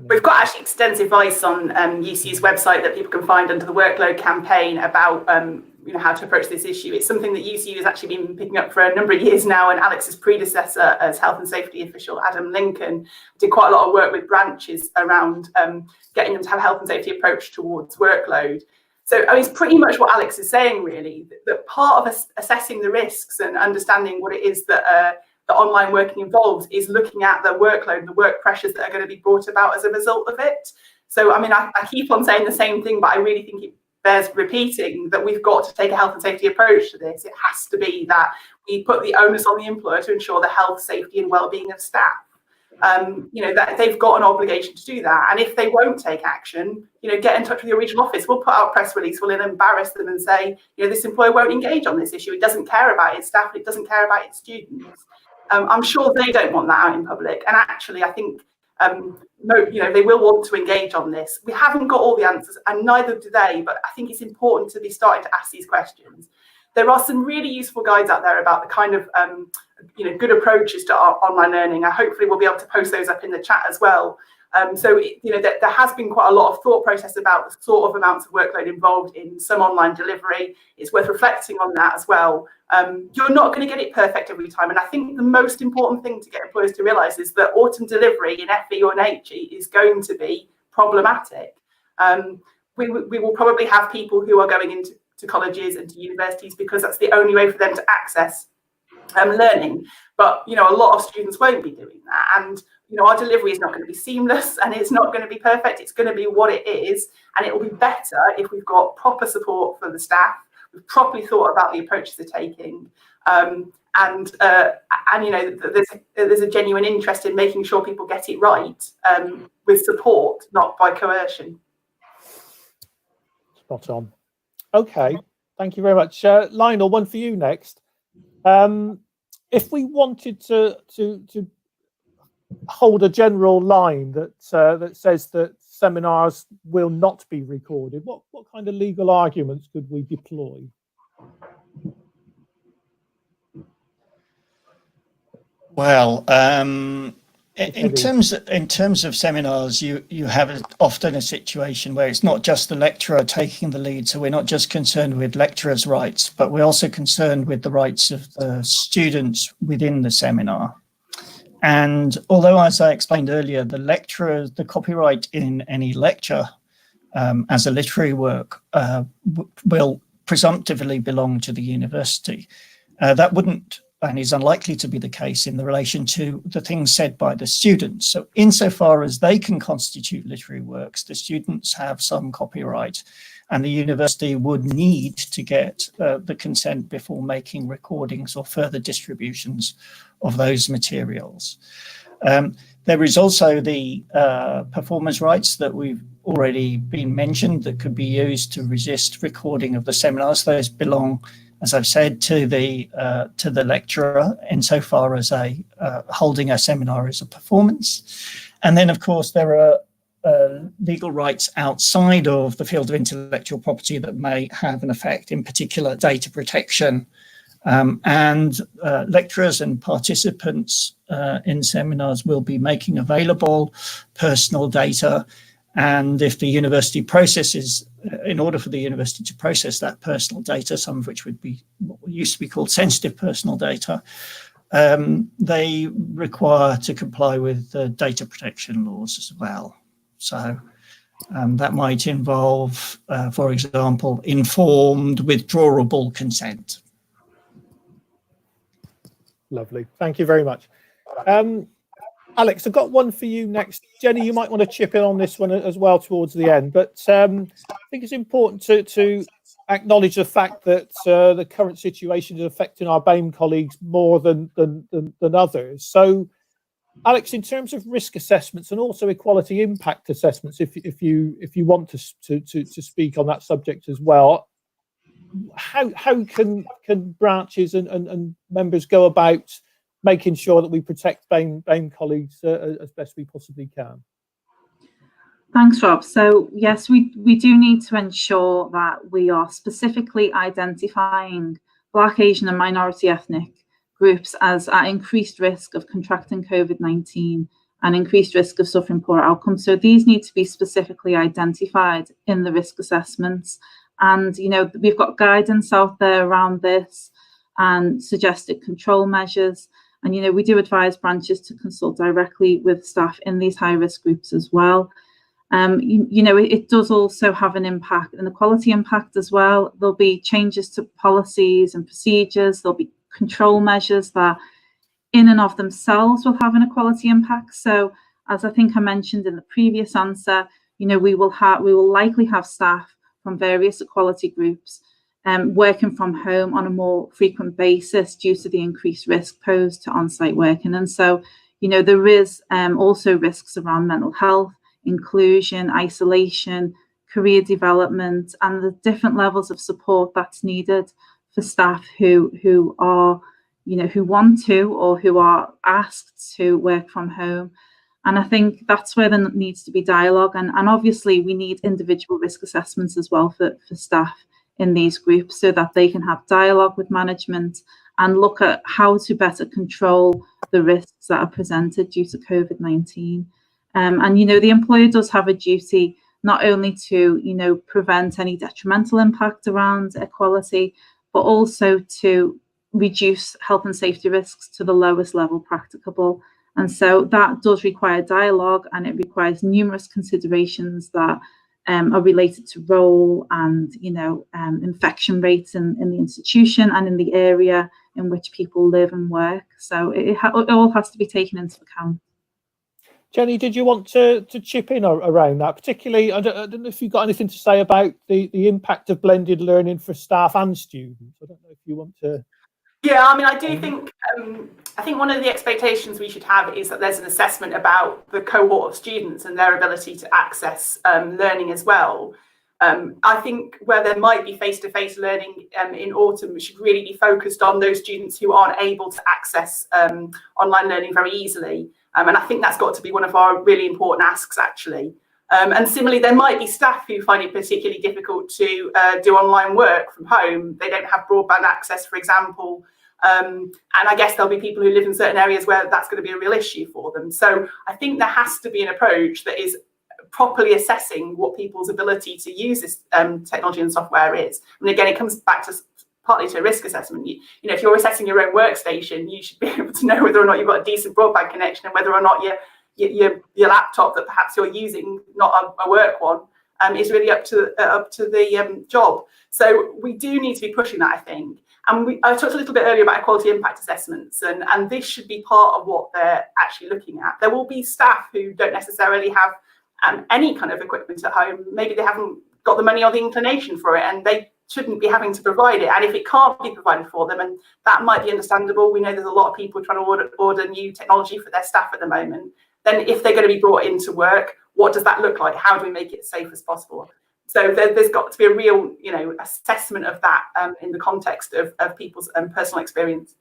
We've got actually extensive advice on UCU's website that people can find under the workload campaign about how to approach this issue. It's something that UCU has actually been picking up for a number of years now, and Alex's predecessor as health and safety official, Adam Lincoln, did quite a lot of work with branches around getting them to have a health and safety approach towards workload. So it's pretty much what Alex is saying, really, that part of assessing the risks and understanding what it is that the online working involves is looking at the workload, the work pressures that are going to be brought about as a result of it. So, I keep on saying the same thing, but I really think it bears repeating that we've got to take a health and safety approach to this. It has to be that we put the onus on the employer to ensure the health, safety and well-being of staff. that they've got an obligation to do that. And if they won't take action, get in touch with your regional office. We'll put out a press release, we'll embarrass them and say, this employer won't engage on this issue. It doesn't care about its staff, it doesn't care about its students. I'm sure they don't want that out in public. And actually, I think they will want to engage on this. We haven't got all the answers, and neither do they, but I think it's important to be starting to ask these questions. There are some really useful guides out there about the kind of good approaches to our online learning. Hopefully we'll be able to post those up in the chat as well. There has been quite a lot of thought process about the sort of amounts of workload involved in some online delivery. It's worth reflecting on that as well. You're not going to get it perfect every time. And I think the most important thing to get employers to realise is that autumn delivery in FE or in HE is going to be problematic. We will probably have people who are going into colleges and to universities because that's the only way for them to access learning. But a lot of students won't be doing that, and our delivery is not going to be seamless, and it's not going to be perfect. It's going to be what it is, and it will be better if we've got proper support for the staff. We've properly thought about the approaches they're taking, and there's a genuine interest in making sure people get it right with support, not by coercion. Spot on. Okay, thank you very much, Lionel. One for you next. If we wanted to hold a general line that says that seminars will not be recorded, what kind of legal arguments could we deploy? Well, in terms of seminars, you have often a situation where it's not just the lecturer taking the lead. So we're not just concerned with lecturers' rights, but we're also concerned with the rights of the students within the seminar. And although, as I explained earlier, the copyright in any lecture as a literary work will presumptively belong to the university, that wouldn't and is unlikely to be the case in the relation to the things said by the students. So insofar as they can constitute literary works, the students have some copyright, and the university would need to get the consent before making recordings or further distributions of those materials. There is also the performance rights that we've already been mentioned that could be used to resist recording of the seminars. Those belong, as I've said, to the lecturer insofar as holding a seminar is a performance. And then, of course, there are legal rights outside of the field of intellectual property that may have an effect, in particular data protection. And lecturers and participants in seminars will be making available personal data. And if the university processes, in order for the university to process that personal data, some of which would be what used to be called sensitive personal data, they require to comply with the data protection laws as well. So that might involve, for example, informed withdrawable consent. Lovely. Thank you very much. Alex, I've got one for you next. Jenny, you might want to chip in on this one as well towards the end, but I think it's important to acknowledge the fact that the current situation is affecting our BAME colleagues more than others. So, Alex, in terms of risk assessments and also equality impact assessments, if you want to speak on that subject as well, how can branches and members go about making sure that we protect BAME colleagues as best we possibly can? Thanks, Rob. So yes, we do need to ensure that we are specifically identifying Black, Asian and minority ethnic groups as at increased risk of contracting COVID-19 and increased risk of suffering poor outcomes. So these need to be specifically identified in the risk assessments. And, we've got guidance out there around this and suggested control measures. And, we do advise branches to consult directly with staff in these high risk groups as well. It does also have an impact, an equality impact as well. There'll be changes to policies and procedures. There'll be control measures that in and of themselves will have an equality impact. So as I think I mentioned in the previous answer, we will likely have staff from various equality groups working from home on a more frequent basis due to the increased risk posed to on-site working. And so, You know, there is also risks around mental health, inclusion, isolation, career development, and the different levels of support that's needed for staff who are, you know, who want to or who are asked to work from home. And I think that's where there needs to be dialogue. And obviously we need individual risk assessments as well for staff in these groups, so that they can have dialogue with management and look at how to better control the risks that are presented due to COVID-19. And, you know, the employer does have a duty not only to, you know, prevent any detrimental impact around equality, but also to reduce health and safety risks to the lowest level practicable. And so that does require dialogue, and it requires numerous considerations that are related to role and, you know, infection rates in the institution and in the area in which people live and work. So it all has to be taken into account. Jenny, did you want to chip in around that? Particularly, I don't know if you've got anything to say about the impact of blended learning for staff and students. I don't know if you want to. Yeah, I mean, I do think, I think one of the expectations we should have is that there's an assessment about the cohort of students and their ability to access learning as well. I think where there might be face-to-face learning in autumn, we should really be focused on those students who aren't able to access online learning very easily. And I think that's got to be one of our really important asks, actually. And similarly, there might be staff who find it particularly difficult to do online work from home. They don't have broadband access, for example. And I guess there'll be people who live in certain areas where that's going to be a real issue for them. So I think there has to be an approach that is properly assessing what people's ability to use this technology and software is. And again, it comes back to partly to a risk assessment. You know, if you're assessing your own workstation, you should be able to know whether or not you've got a decent broadband connection, and whether or not your laptop that perhaps you're using, not a work one, is really up to the job. So we do need to be pushing that, I think. And I talked a little bit earlier about equality impact assessments, and this should be part of what they're actually looking at. There will be staff who don't necessarily have any kind of equipment at home. Maybe they haven't got the money or the inclination for it, and they shouldn't be having to provide it. And if it can't be provided for them, and that might be understandable, we know there's a lot of people trying to order new technology for their staff at the moment, then if they're going to be brought into work, what does that look like? How do we make it as safe as possible? So there's got to be a real, you know, assessment of that in the context of people's personal experience.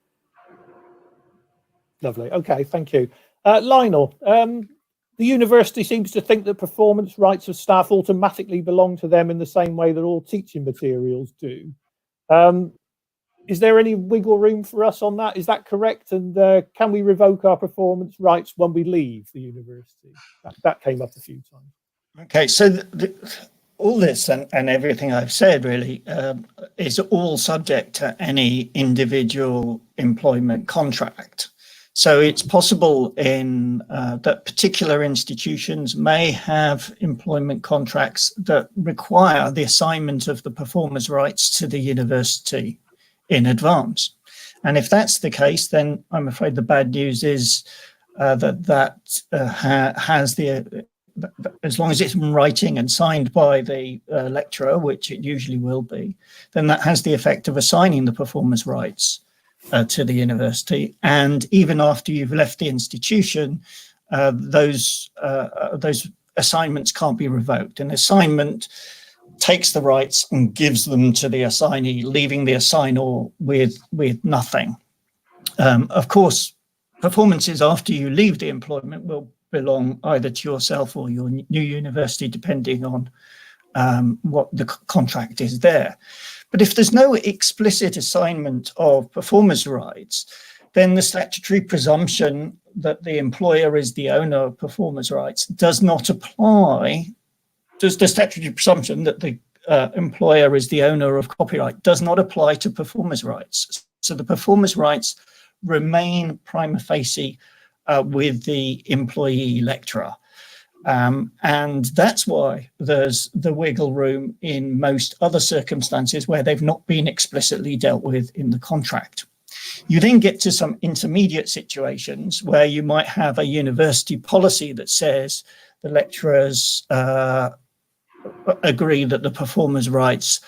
Lovely. Okay, thank you. Lionel, the university seems to think that performance rights of staff automatically belong to them in the same way that all teaching materials do. Is there any wiggle room for us on that? Is that correct? And can we revoke our performance rights when we leave the university? That came up a few times. Okay, so all this and everything I've said really is all subject to any individual employment contract. So it's possible in that particular institutions may have employment contracts that require the assignment of the performance rights to the university in advance. And if that's the case, then I'm afraid the bad news is that has the, as long as it's in writing and signed by the lecturer, which it usually will be, then that has the effect of assigning the performance rights to the university. And even after you've left the institution, those assignments can't be revoked. An assignment takes the rights and gives them to the assignee, leaving the assignor with nothing. Of course, performances after you leave the employment will belong either to yourself or your new university, depending on what the contract is there. But if there's no explicit assignment of performance rights, then the statutory presumption that the employer is the owner of performance rights does not apply. Does the statutory presumption that the employer is the owner of copyright does not apply to performance rights. So the performance rights remain prima facie with the employee lecturer. And that's why there's the wiggle room in most other circumstances where they've not been explicitly dealt with in the contract. You then get to some intermediate situations where you might have a university policy that says the lecturers agree that the performance rights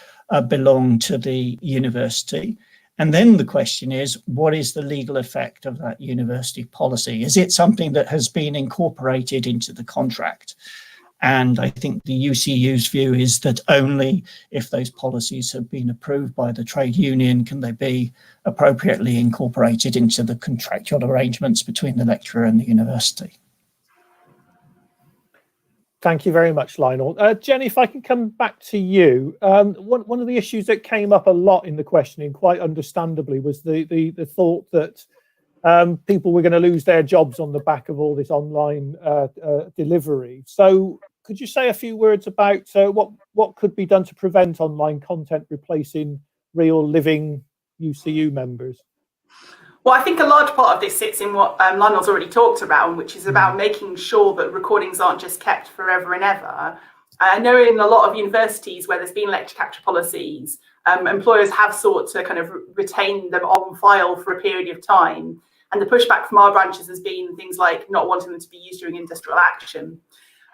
belong to the university. And then the question is, what is the legal effect of that university policy? Is it something that has been incorporated into the contract? And I think the UCU's view is that only if those policies have been approved by the trade union can they be appropriately incorporated into the contractual arrangements between the lecturer and the university. Thank you very much, Lionel. Jenny, if I can come back to you, one of the issues that came up a lot in the questioning, quite understandably, was the thought that people were going to lose their jobs on the back of all this online delivery. So could you say a few words about what could be done to prevent online content replacing real living UCU members? Well, I think a large part of this sits in what Lionel's already talked about, which is about making sure that recordings aren't just kept forever and ever. I know in a lot of universities where there's been lecture capture policies, employers have sought to kind of retain them on file for a period of time. And the pushback from our branches has been things like not wanting them to be used during industrial action.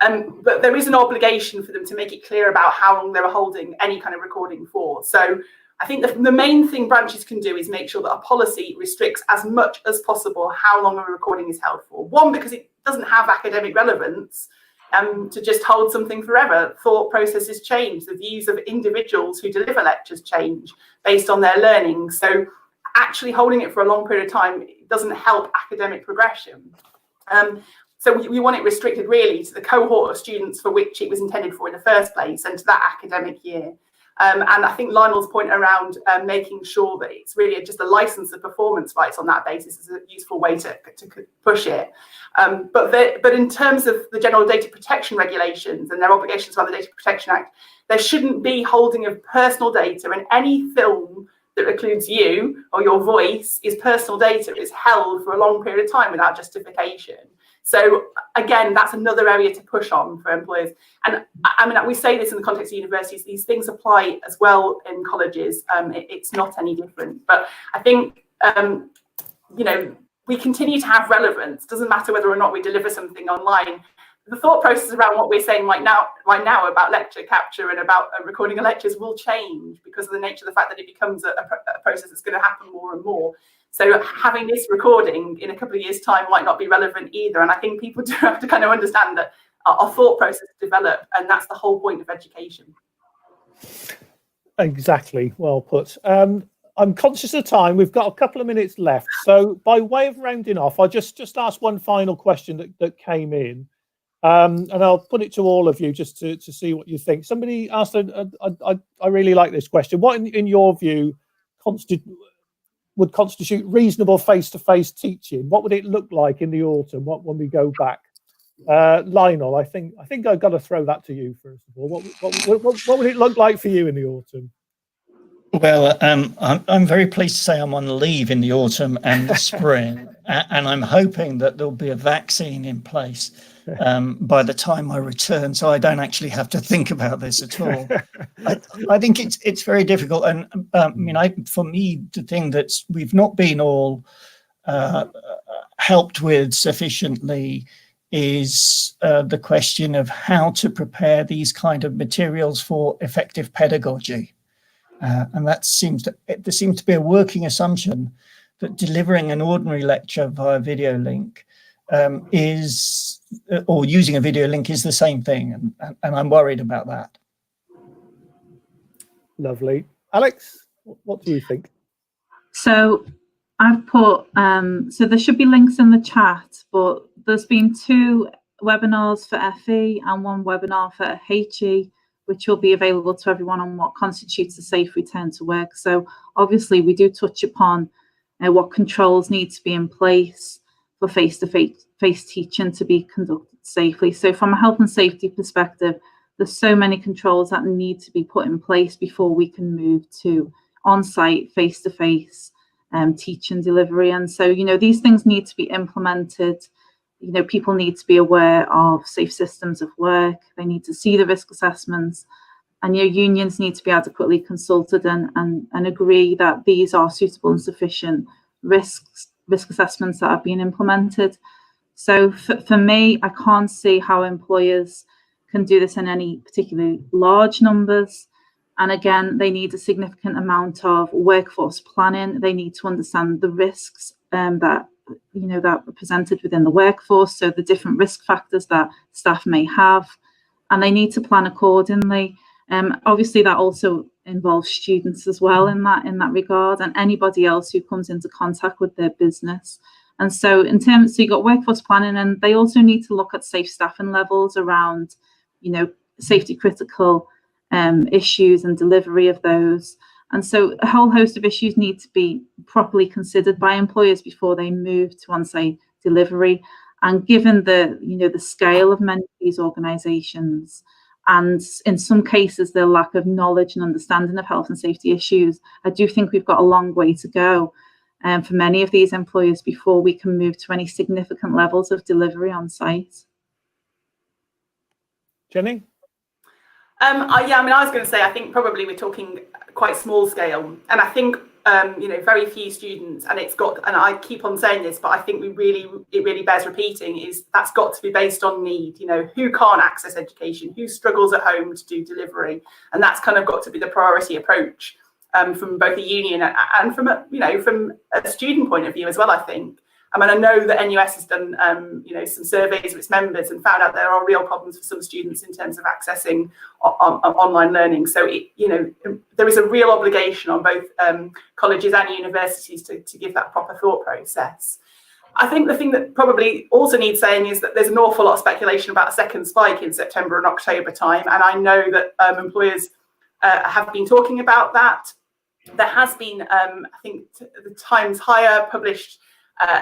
But there is an obligation for them to make it clear about how long they're holding any kind of recording for. So I think the main thing branches can do is make sure that a policy restricts as much as possible how long a recording is held for. One, because it doesn't have academic relevance to just hold something forever. Thought processes change. The views of individuals who deliver lectures change based on their learning. So actually holding it for a long period of time doesn't help academic progression. So we want it restricted really to the cohort of students for which it was intended for in the first place and to that academic year. And I think Lionel's point around making sure that it's really just a license of performance rights on that basis is a useful way to push it. But in terms of the general data protection regulations and their obligations by the Data Protection Act, there shouldn't be holding of personal data, and any film that includes you or your voice is personal data is held for a long period of time without justification. So again, that's another area to push on for employers. And I mean, we say this in the context of universities, these things apply as well in colleges. It's not any different. But I think, you know, we continue to have relevance. Doesn't matter whether or not we deliver something online. The thought process around what we're saying right now about lecture capture and about recording of lectures will change because of the nature of the fact that it becomes a process that's going to happen more and more. So having this recording in a couple of years' time might not be relevant either. And I think people do have to kind of understand that our thought process develop, and that's the whole point of education. Exactly, well put. I'm conscious of time. We've got a couple of minutes left. So by way of rounding off, I'll just ask one final question that came in. And I'll put it to all of you just to see what you think. Somebody asked, I really like this question. What in your view would constitute reasonable face-to-face teaching? What would it look like in the autumn? When we go back? Lionel, I think I've got to throw that to you first of all. What would it look like for you in the autumn? Well, I'm very pleased to say I'm on leave in the autumn and the spring, and I'm hoping that there'll be a vaccine in place by the time I return, so I don't actually have to think about this at all. I think it's very difficult, and I mean, for me, the thing that we've not been all helped with sufficiently is the question of how to prepare these kind of materials for effective pedagogy. And there seems to be a working assumption that delivering an ordinary lecture via video link or using a video link is the same thing, and I'm worried about that. Lovely. Alex, what do you think? So I've put, so there should be links in the chat, but there's been 2 webinars for FE and 1 webinar for HE, which will be available to everyone on what constitutes a safe return to work. So obviously we do touch upon what controls need to be in place for face-to-face teaching to be conducted safely. So from a health and safety perspective, there's so many controls that need to be put in place before we can move to on-site face-to-face teaching delivery. And so, you know, these things need to be implemented. You know, people need to be aware of safe systems of work. They need to see the risk assessments, and your unions need to be adequately consulted and agree that these are suitable and sufficient risk assessments that are being implemented. So for me, I can't see how employers can do this in any particularly large numbers. And again, they need a significant amount of workforce planning. They need to understand the risks that are presented within the workforce, so the different risk factors that staff may have, and they need to plan accordingly. Obviously, that also involves students as well in that regard, and anybody else who comes into contact with their business. And so so you've got workforce planning, and they also need to look at safe staffing levels around, safety critical issues and delivery of those. And so a whole host of issues need to be properly considered by employers before they move to on-site delivery. And given the scale of many of these organisations, and in some cases the lack of knowledge and understanding of health and safety issues, I do think we've got a long way to go for many of these employers before we can move to any significant levels of delivery on site. Jenny? I was going to say, I think probably we're talking quite small scale, and I think very few students, and I keep on saying this, but I think it really bears repeating, is that's got to be based on need. Who can't access education, who struggles at home to do delivery, and that's kind of got to be the priority approach from both the union and from a student point of view as well, I think. I know that NUS has done some surveys of its members and found out there are real problems for some students in terms of accessing online learning. So there is a real obligation on both colleges and universities to give that proper thought process. I think the thing that probably also needs saying is that there's an awful lot of speculation about a second spike in September and October time, and I know that employers have been talking about that. There has been, I think, the Times Higher published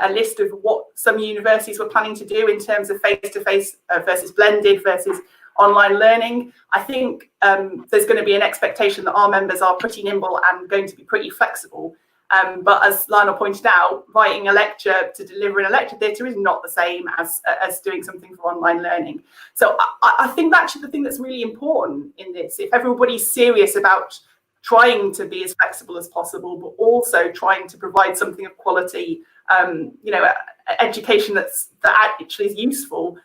a list of what some universities were planning to do in terms of face-to-face versus blended versus online learning. I think there's going to be an expectation that our members are pretty nimble and going to be pretty flexible. But as Lionel pointed out, writing a lecture to deliver in a lecture theatre is not the same as doing something for online learning. So I think that's the thing that's really important in this. If everybody's serious about trying to be as flexible as possible, but also trying to provide something of quality, education that actually is useful,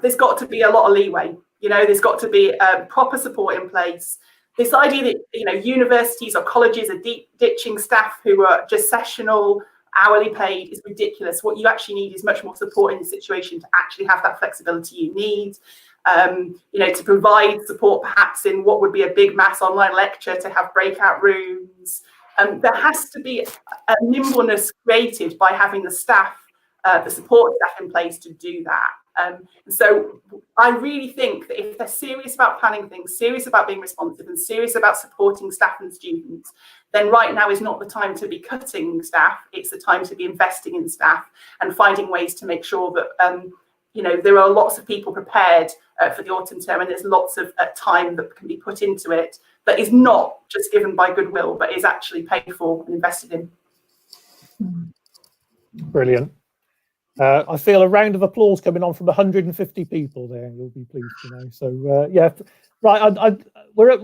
there's got to be a lot of leeway. There's got to be proper support in place. This idea that universities or colleges are ditching staff who are just sessional, hourly paid is ridiculous. What you actually need is much more support in the situation to actually have that flexibility you need. To provide support perhaps in what would be a big mass online lecture, to have breakout rooms. There has to be a nimbleness created by having the staff, the support staff in place to do that. So I really think that if they're serious about planning things, serious about being responsive and serious about supporting staff and students, then right now is not the time to be cutting staff. It's the time to be investing in staff and finding ways to make sure that there are lots of people prepared for the autumn term, and there's lots of time that can be put into it that is not just given by goodwill, but is actually paid for and invested in. Brilliant. I feel a round of applause coming on from 150 people there, you'll be pleased to know. So right, we're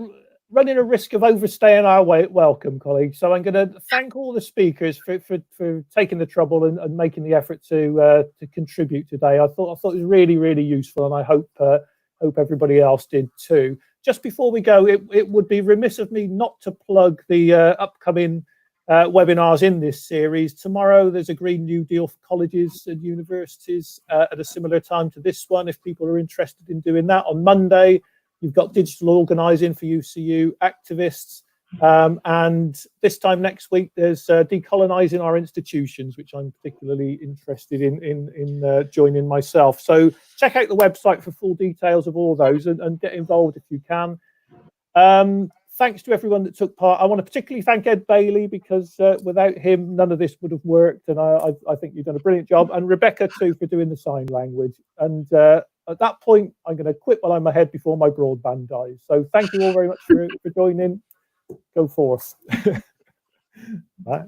running a risk of overstaying our welcome, colleagues. So I'm going to thank all the speakers for taking the trouble and making the effort to contribute today. I thought it was really, really useful, and I hope everybody else did too. Just before we go, it would be remiss of me not to plug the upcoming webinars in this series. Tomorrow there's a Green New Deal for colleges and universities at a similar time to this one, if people are interested in doing that. On Monday, you've got digital organising for UCU activists. And this time next week, there's decolonising our institutions, which I'm particularly interested in joining myself. So check out the website for full details of all those and get involved if you can. Thanks to everyone that took part. I want to particularly thank Ed Bailey, because without him, none of this would have worked. And I think you've done a brilliant job. And Rebecca, too, for doing the sign language. And at that point, I'm going to quit while I'm ahead before my broadband dies. So thank you all very much for joining. Go forth. Right.